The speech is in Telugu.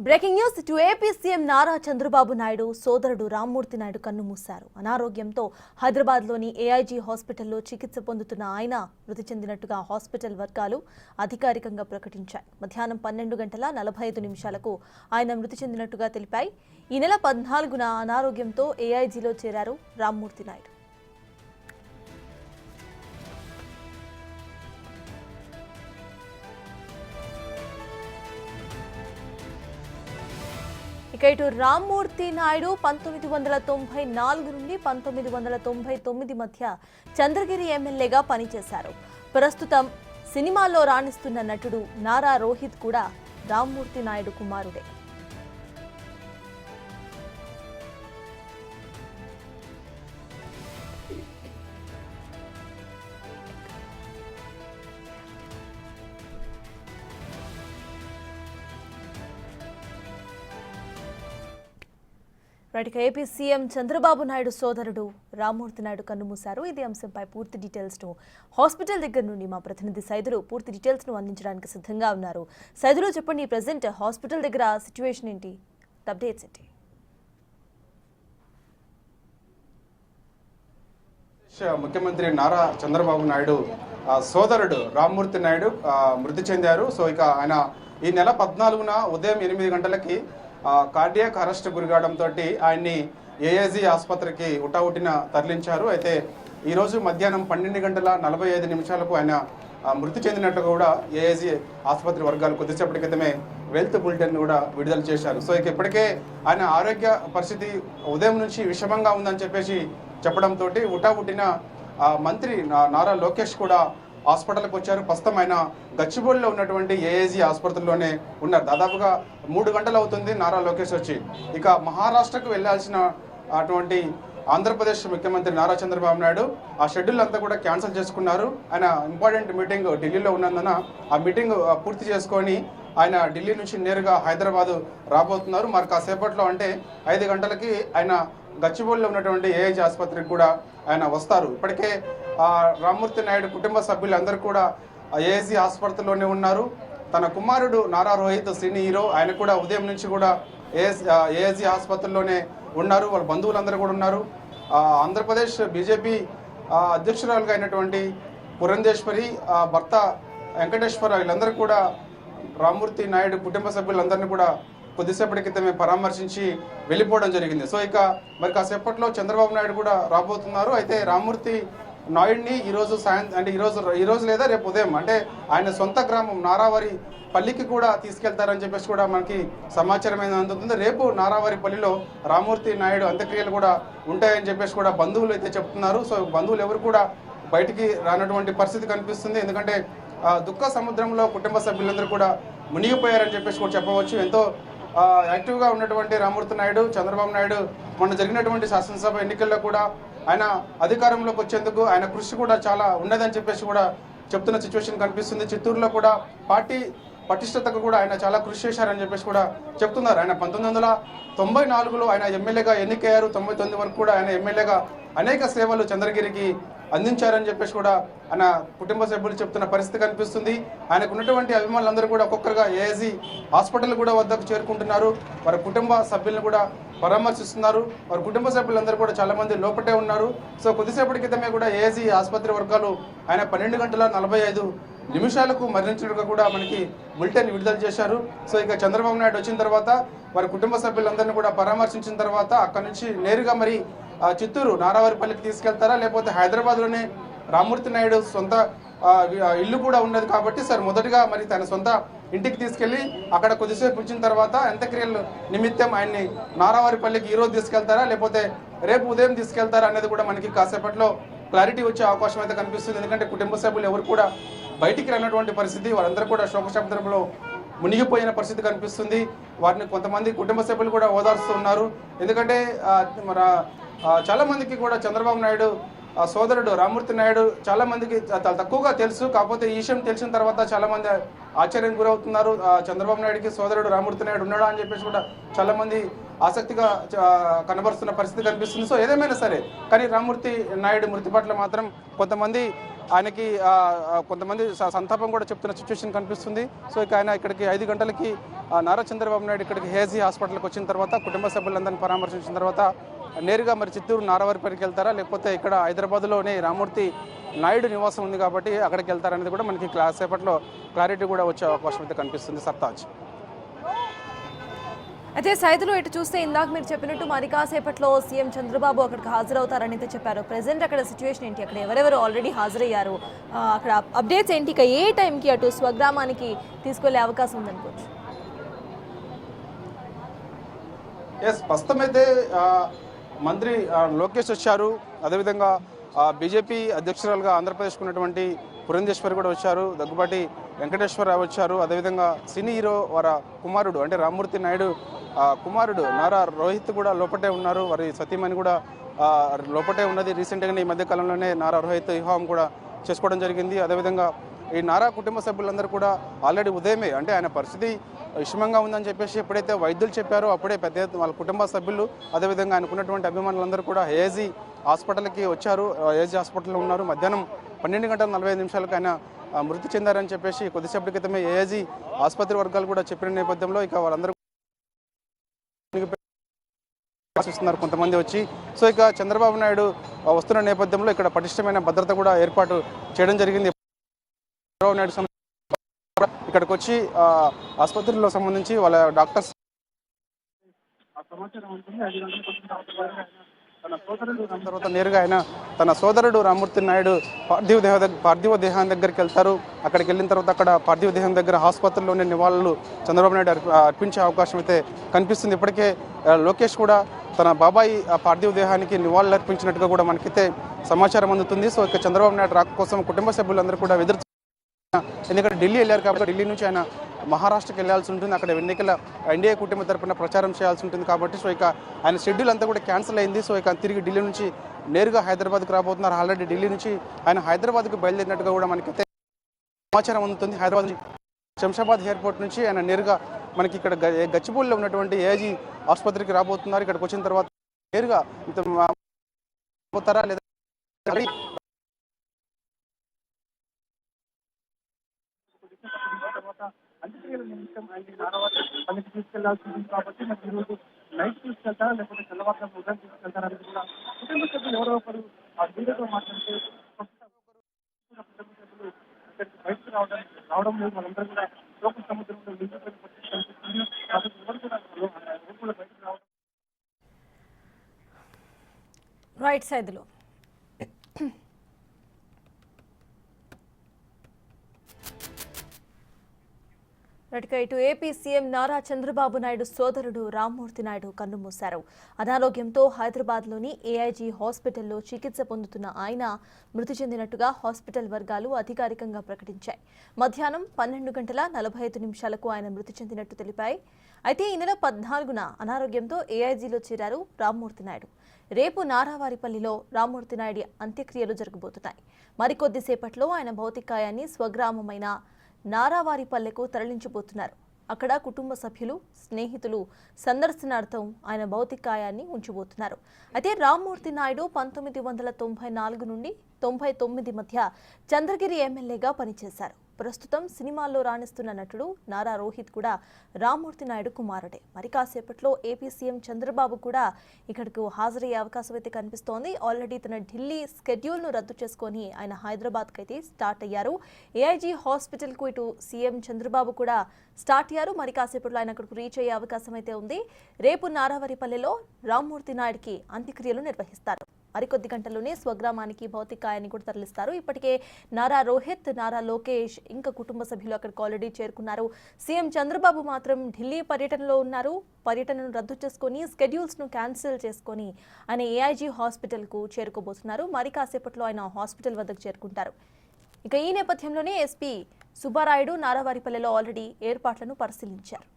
Breaking news to AP CM Nara Chandrababu Naidu సోదరుడు రామ్మూర్తి నాయుడు కన్నుమూశారు. అనారోగ్యంతో హైదరాబాద్లోని ఏఐజీ హాస్పిటల్లో చికిత్స పొందుతున్న ఆయన మృతి చెందినట్టుగా హాస్పిటల్ వర్గాలు అధికారికంగా ప్రకటించాయి. మధ్యాహ్నం 12:45 ఆయన మృతి చెందినట్టుగా తెలిపాయి. ఈ నెల 14న అనారోగ్యంతో ఏఐజీలో చేరారు రామ్మూర్తి నాయుడు. ఇటు రామ్మూర్తి నాయుడు 1994 నుండి 1999 మధ్య చంద్రగిరి ఎమ్మెల్యేగా పనిచేశారు. ప్రస్తుతం సినిమాల్లో రాణిస్తున్న నటుడు నారా రోహిత్ కూడా రామ్మూర్తి నాయుడు కుమారుడే. ఏపీ సీఎం చంద్రబాబు నాయుడు సోదరుడు రామ్మూర్తి నాయుడు కన్నుమూశారు. ఇదే అంశంపై పూర్తి డీటెయిల్స్ ను హాస్పిటల్ దగ్గర నుండి మా ప్రతినిధి సైదులు పూర్తి డీటెయిల్స్ ను అందించడానికి సిద్ధంగా ఉన్నారు. సైదులు చెప్పండి, ప్రెజెంట్ హాస్పిటల్ దగ్గర సిచ్యువేషన్ ఏంటి, అప్డేట్స్ ఏంటి? ముఖ్యమంత్రి నారా చంద్రబాబు నాయుడు సోదరుడు రామ్మూర్తి నాయుడు మృతి చెందారు. సో ఇక ఆయన ఈ నెల 14న ఉదయం 8 గంటలకి కార్డియాక్ అరెస్ట్ గురికావడంతో ఆయన్ని ఏఐజీ ఆసుపత్రికి ఉటావుటిన తరలించారు. అయితే ఈరోజు మధ్యాహ్నం 12:45 ఆయన మృతి చెందినట్లు కూడా ఏఐజీ ఆసుపత్రి వర్గాలు కొద్దిసేపటి క్రితమే హెల్త్ బులెటిన్ కూడా విడుదల చేశారు. సో ఇక ఇప్పటికే ఆయన ఆరోగ్య పరిస్థితి ఉదయం నుంచి విషమంగా ఉందని చెప్పేసి చెప్పడంతో ఉటావుటిన మంత్రి నారా లోకేష్ కూడా హాస్పిటల్కి వచ్చారు. ప్రస్తుతం ఆయన గచ్చిబౌలిలో ఉన్నటువంటి ఏఐజీ ఆసుపత్రిలోనే ఉన్నారు. దాదాపుగా 3 గంటలు అవుతుంది నారా లోకేష్ వచ్చి. ఇక మహారాష్ట్రకు వెళ్లాల్సిన అటువంటి ఆంధ్రప్రదేశ్ ముఖ్యమంత్రి నారా చంద్రబాబు నాయుడు ఆ షెడ్యూల్ అంతా కూడా క్యాన్సిల్ చేసుకున్నారు. ఆయన ఇంపార్టెంట్ మీటింగ్ ఢిల్లీలో ఉన్నందున ఆ మీటింగ్ పూర్తి చేసుకొని ఆయన ఢిల్లీ నుంచి నేరుగా హైదరాబాద్ రాబోతున్నారు. మరి కాసేపట్లో అంటే 5 గంటలకి ఆయన గచ్చిబౌలిలో ఉన్నటువంటి ఏఐజీ ఆసుపత్రికి కూడా ఆయన వస్తారు. ఇప్పటికే రామ్మూర్తి నాయుడు కుటుంబ సభ్యులందరూ కూడా ఏఐజీ ఆసుపత్రిలోనే ఉన్నారు. తన కుమారుడు నారా రోహిత్ సినీ హీరో, ఆయన కూడా ఉదయం నుంచి కూడా ఏఐజీ ఆసుపత్రిలోనే ఉన్నారు. వాళ్ళ బంధువులందరూ కూడా ఉన్నారు. ఆంధ్రప్రదేశ్ బీజేపీ అధ్యక్షురాలుగా అయినటువంటి పురంధేశ్వరి, భర్త వెంకటేశ్వర, వీళ్ళందరూ కూడా రామ్మూర్తి నాయుడు కుటుంబ సభ్యులందరినీ కూడా కొద్దిసేపటి క్రితమే పరామర్శించి వెళ్ళిపోవడం జరిగింది. సో ఇక మరి కాసేపట్లో చంద్రబాబు నాయుడు కూడా రాబోతున్నారు. అయితే రామ్మూర్తి నాయుడిని ఈరోజు అంటే ఈరోజు లేదా రేపు ఉదయం అంటే ఆయన సొంత గ్రామం నారావారి పల్లికి కూడా తీసుకెళ్తారని చెప్పేసి కూడా మనకి సమాచారం అందుతుంది. రేపు నారావారి పల్లిలో రామ్మూర్తి నాయుడు అంత్యక్రియలు కూడా ఉంటాయని చెప్పేసి కూడా బంధువులు అయితే చెప్తున్నారు. సో బంధువులు ఎవరు కూడా బయటికి రానటువంటి పరిస్థితి కనిపిస్తుంది. ఎందుకంటే దుఃఖ సముద్రంలో కుటుంబ సభ్యులందరూ కూడా మునిగిపోయారని చెప్పేసి కూడా చెప్పవచ్చు. ఎంతో యాక్టివ్గా ఉన్నటువంటి రామ్మూర్తి నాయుడు, చంద్రబాబు నాయుడు మొన్న జరిగినటువంటి శాసనసభ ఎన్నికల్లో కూడా ఆయన అధికారంలోకి వచ్చేందుకు ఆయన కృషి కూడా చాలా ఉన్నదని చెప్పేసి కూడా చెప్తున్న సిచ్యువేషన్ కనిపిస్తుంది. చిత్తూరులో కూడా పార్టీ పటిష్టతకు కూడా ఆయన చాలా కృషి చేశారని చెప్పేసి కూడా చెప్తున్నారు. ఆయన 1994లో ఆయన ఎమ్మెల్యేగా ఎన్నికయ్యారు. 99 వరకు కూడా ఆయన ఎమ్మెల్యేగా అనేక సేవలు చంద్రగిరికి అందించారని చెప్పేసి కూడా ఆయన కుటుంబ సభ్యులు చెప్తున్న పరిస్థితి కనిపిస్తుంది. ఆయనకు ఉన్నటువంటి అభిమానులందరూ కూడా ఒక్కొక్కరుగా ఏఐజీ హాస్పిటల్ కూడా వద్దకు చేరుకుంటున్నారు. వారి కుటుంబ సభ్యులను కూడా పరామర్శిస్తున్నారు. వారి కుటుంబ సభ్యులందరూ కూడా చాలా మంది లోపటే ఉన్నారు. సో కొద్దిసేపటి క్రితమే కూడా ఏఐజీ ఆసుపత్రి వర్గాలు ఆయన 12:45 మరణించినట్టుగా కూడా మనకి బులెటిన్ విడుదల చేశారు. సో ఇక చంద్రబాబు నాయుడు వచ్చిన తర్వాత వారి కుటుంబ సభ్యులందరినీ కూడా పరామర్శించిన తర్వాత అక్కడి నుంచి నేరుగా మరి చిత్తూరు నారావారిపల్లికి తీసుకెళ్తారా, లేకపోతే హైదరాబాద్లోనే రామ్మూర్తి నాయుడు సొంత ఇల్లు కూడా ఉన్నది కాబట్టి సార్ మొదటిగా మరి తన సొంత ఇంటికి తీసుకెళ్లి అక్కడ కొద్దిసేపు ఉంచిన తర్వాత అంత్యక్రియల నిమిత్తం ఆయన్ని నారావారిపల్లికి ఈరోజు తీసుకెళ్తారా, లేకపోతే రేపు ఉదయం తీసుకెళ్తారా అనేది కూడా మనకి కాసేపట్లో క్లారిటీ వచ్చే అవకాశం అయితే కనిపిస్తుంది. ఎందుకంటే కుటుంబ సభ్యులు ఎవరు కూడా బయటికి రానటువంటి పరిస్థితి, వారందరూ కూడా శోకశబ్దంలో మునిగిపోయిన పరిస్థితి కనిపిస్తుంది. వారిని కొంతమంది కుటుంబ సభ్యులు కూడా ఓదార్స్తూ ఉన్నారు. ఎందుకంటే చాలా మందికి కూడా చంద్రబాబు నాయుడు సోదరుడు రామ్మూర్తి నాయుడు చాలా మందికి తక్కువగా తెలుసు. కాకపోతే ఈ విషయం తెలిసిన తర్వాత చాలా మంది ఆశ్చర్యం గురవుతున్నారు. చంద్రబాబు నాయుడుకి సోదరుడు రామ్మూర్తి నాయుడు ఉన్నాడా అని చెప్పేసి కూడా చాలా మంది ఆసక్తిగా కనబరుస్తున్న పరిస్థితి కనిపిస్తుంది. సో ఏదేమైనా సరే కానీ రామ్మూర్తి నాయుడు మృతి పట్ల మాత్రం కొంతమంది ఆయనకి కొంతమంది సంతాపం కూడా చెప్తున్న సిచ్యువేషన్ కనిపిస్తుంది. సో ఇక ఆయన ఇక్కడికి 5 గంటలకి నారా చంద్రబాబు నాయుడు ఇక్కడికి హేజీ హాస్పిటల్కి వచ్చిన తర్వాత కుటుంబ సభ్యులందరినీ పరామర్శించిన తర్వాత నేరుగా మరి చిత్తూరు నారావారిపల్లికి వెళ్తారా లేకపోతే ఇక్కడ హైదరాబాద్లోనే రామ్మూర్తి నాయుడు నివాసం ఉంది కాబట్టి అక్కడికి వెళ్తారనేది కూడా మనకి సేపట్లో క్లారిటీ కూడా వచ్చే అవకాశం అయితే కనిపిస్తుంది. సర్తాజ్. అయితే సైదులు ఇటు చూస్తే ఇందాక మీరు చెప్పినట్టు మరి కాసేపట్లో సీఎం చంద్రబాబు అక్కడికి హాజరవుతారని అయితే చెప్పారు. ప్రెసెంట్ అక్కడ సిచ్యువేషన్ ఏంటి, అక్కడ ఎవరెవరు ఆల్రెడీ హాజరయ్యారు, అక్కడ అప్డేట్స్ ఏంటి, ఇక ఏ టైంకి అటు స్వగ్రామానికి తీసుకెళ్లే అవకాశం ఉందనుకోవచ్చు? ప్రస్తుతం అయితే మంత్రి లోకేష్ వచ్చారు. అదేవిధంగా బీజేపీ అధ్యక్షురాలుగా ఆంధ్రప్రదేశ్కు ఉన్నటువంటి పురంధేశ్వరి కూడా వచ్చారు. దగ్గుబాటి వెంకటేశ్వరరావు వచ్చారు. అదేవిధంగా సినీ హీరో వారి కుమారుడు అంటే రామ్మూర్తి నాయుడు కుమారుడు నారా రోహిత్ కూడా లోపటే ఉన్నారు. వారి సతీమణి కూడా లోపటే ఉన్నది. రీసెంట్గానే ఈ మధ్య కాలంలోనే నారా రోహిత్ వివాహం కూడా చేసుకోవడం జరిగింది. అదేవిధంగా ఈ నారా కుటుంబ సభ్యులందరూ కూడా ఆల్రెడీ ఉదయమే అంటే ఆయన పరిస్థితి విషమంగా ఉందని చెప్పేసి ఎప్పుడైతే వైద్యులు చెప్పారో అప్పుడే పెద్ద వాళ్ళ కుటుంబ సభ్యులు అదేవిధంగా ఆయనకున్నటువంటి అభిమానులందరూ కూడా ఏజీ హాస్పిటల్కి వచ్చారు. ఏజీ హాస్పిటల్లో ఉన్నారు. మధ్యాహ్నం 12:45 ఆయన మృతి చెందారని చెప్పేసి కొద్దిసేపటి క్రితమే ఏజీ ఆసుపత్రి వర్గాలు కూడా చెప్పిన నేపథ్యంలో ఇక వాళ్ళందరూ ఆశిస్తున్నారు కొంతమంది వచ్చి. సో ఇక చంద్రబాబు నాయుడు వస్తున్న నేపథ్యంలో ఇక్కడ పటిష్టమైన భద్రత కూడా ఏర్పాటు చేయడం జరిగింది. చంద్రబాబు నాయుడు ఇక్కడికి వచ్చి ఆసుపత్రిలో సంబంధించి వాళ్ళ డాక్టర్స్ తర్వాత నేరుగా ఆయన తన సోదరుడు రామ్మూర్తి నాయుడు పార్థివ దేహం దగ్గరికి వెళ్తారు. అక్కడికి వెళ్ళిన తర్వాత అక్కడ పార్థివ దేహం దగ్గర ఆసుపత్రిలోనే నివాళులు చంద్రబాబు నాయుడు అర్పించే అవకాశం అయితే కనిపిస్తుంది. ఇప్పటికే లోకేష్ కూడా తన బాబాయి పార్థివ దేహానికి నివాళులు అర్పించినట్టుగా కూడా మనకైతే సమాచారం అందుతుంది. సో ఇక చంద్రబాబు నాయుడు రాక కోసం కుటుంబ సభ్యులందరూ కూడా ఎందుకంటే ఢిల్లీ వెళ్ళారు కాబట్టి ఢిల్లీ నుంచి ఆయన మహారాష్ట్రకి వెళ్లాల్సి ఉంటుంది. అక్కడ ఎన్నికల ఎన్డీఏ కూటమి తరఫున ప్రచారం చేయాల్సి ఉంటుంది కాబట్టి సో ఇక ఆయన షెడ్యూల్ అంతా కూడా క్యాన్సిల్ అయింది. సో ఇక తిరిగి ఢిల్లీ నుంచి నేరుగా హైదరాబాద్కి రాబోతున్నారు. ఆల్రెడీ ఢిల్లీ నుంచి ఆయన హైదరాబాద్కి బయలుదేరినట్టుగా కూడా మనకైతే సమాచారం అందుతుంది. హైదరాబాద్ నుంచి శంషాబాద్ ఎయిర్పోర్ట్ నుంచి ఆయన నేరుగా మనకి ఇక్కడ గచ్చిబౌలిలో ఉన్నటువంటి ఏజీ ఆసుపత్రికి రాబోతున్నారు. ఇక్కడికి వచ్చిన తర్వాత నేరుగా పోతారా లేదా అంత్యక్రియల నిమిషం ఆయన నారావారికి తీసుకెళ్లాల్సి ఉంది కాబట్టి మరి ఈరోజు నైట్ తీసుకెళ్తారా లేకపోతే తెల్లవారుజాము ఉదయం తీసుకెళ్తారా అనేది కూడా కుటుంబ సభ్యులు ఎవరో ఒకరు ఆ వీడియోతో మాట్లాడితే కుటుంబ సభ్యులు బయటకు రావడం లేదు. వాళ్ళందరూ కూడా లోక సముద్రంలో నిండిపోయిన పరిస్థితి కనిపిస్తుంది. కాబట్టి ఎవరు కూడా బయటకు రావడం రైట్ సైడ్లో ఇటు ఏపీ సీఎం నారా చంద్రబాబు నాయుడు సోదరుడు రామ్మూర్తి నాయుడు కన్నుమూశారు. అనారోగ్యంతో హైదరాబాద్లోని ఏఐజీ హాస్పిటల్లో చికిత్స పొందుతున్న ఆయన మృతి చెందినట్టుగా హాస్పిటల్ వర్గాలు అధికారికంగా ప్రకటించాయి. మధ్యాహ్నం 12:45 ఆయన మృతి చెందినట్టు తెలిపాయి. అయితే ఈ నెల 14న అనారోగ్యంతో ఏఐజీలో చేరారు రామ్మూర్తి నాయుడు. రేపు నారావారిపల్లిలో రామ్మూర్తి నాయుడు అంత్యక్రియలు జరగబోతున్నాయి. మరికొద్దిసేపట్లో ఆయన భౌతికాయాన్ని స్వగ్రామమైన నారావారిపల్లెకు తరలించబోతున్నారు. అక్కడ కుటుంబ సభ్యులు స్నేహితులు సందర్శనార్థం ఆయన భౌతికాయాన్ని ఉంచబోతున్నారు. అయితే రామ్మూర్తి నాయుడు 1994 నుండి 99 మధ్య చంద్రగిరి ఎమ్మెల్యేగా పనిచేశారు. ప్రస్తుతం సినిమాల్లో రాణిస్తున్న నటుడు నారా రోహిత్ కూడా రామ్మూర్తి నాయుడు కుమారుడే. మరి కాసేపట్లో ఏపీ సీఎం చంద్రబాబు కూడా ఇక్కడకు హాజరయ్యే అవకాశం అయితే కనిపిస్తోంది. ఆల్రెడీ తన ఢిల్లీ స్కెడ్యూల్ను రద్దు చేసుకొని ఆయన హైదరాబాద్కి అయితే స్టార్ట్ అయ్యారు. ఏఐజీ హాస్పిటల్కు ఇటు సీఎం చంద్రబాబు కూడా స్టార్ట్ అయ్యారు. మరి కాసేపట్లో ఆయన అక్కడికి రీచ్ అయ్యే అవకాశం అయితే ఉంది. రేపు నారావారిపల్లెలో రామ్మూర్తి నాయుడుకి అంత్యక్రియలు నిర్వహిస్తారు. మరికొద్ది గంటల్లోనే స్వగ్రామానికి భౌతికాయాన్ని కూడా తరలిస్తారు. ఇప్పటికే నారా రోహిత్, నారా లోకేష్ ఇంకా కుటుంబ సభ్యులు అక్కడికి ఆల్రెడీ చేరుకున్నారు. సీఎం చంద్రబాబు మాత్రం ఢిల్లీ పర్యటనలో ఉన్నారు. పర్యటనను రద్దు చేసుకొని స్కెడ్యూల్స్ను క్యాన్సిల్ చేసుకొని ఆయన ఏఐజీ హాస్పిటల్కు చేరుకోబోతున్నారు. మరి కాసేపట్లో ఆయన హాస్పిటల్ వద్దకు చేరుకుంటారు. ఇక ఈ నేపథ్యంలోనే ఎస్పీ సుబ్బారాయుడు నారావారిపల్లెలో ఆల్రెడీ ఏర్పాట్లను పరిశీలించారు.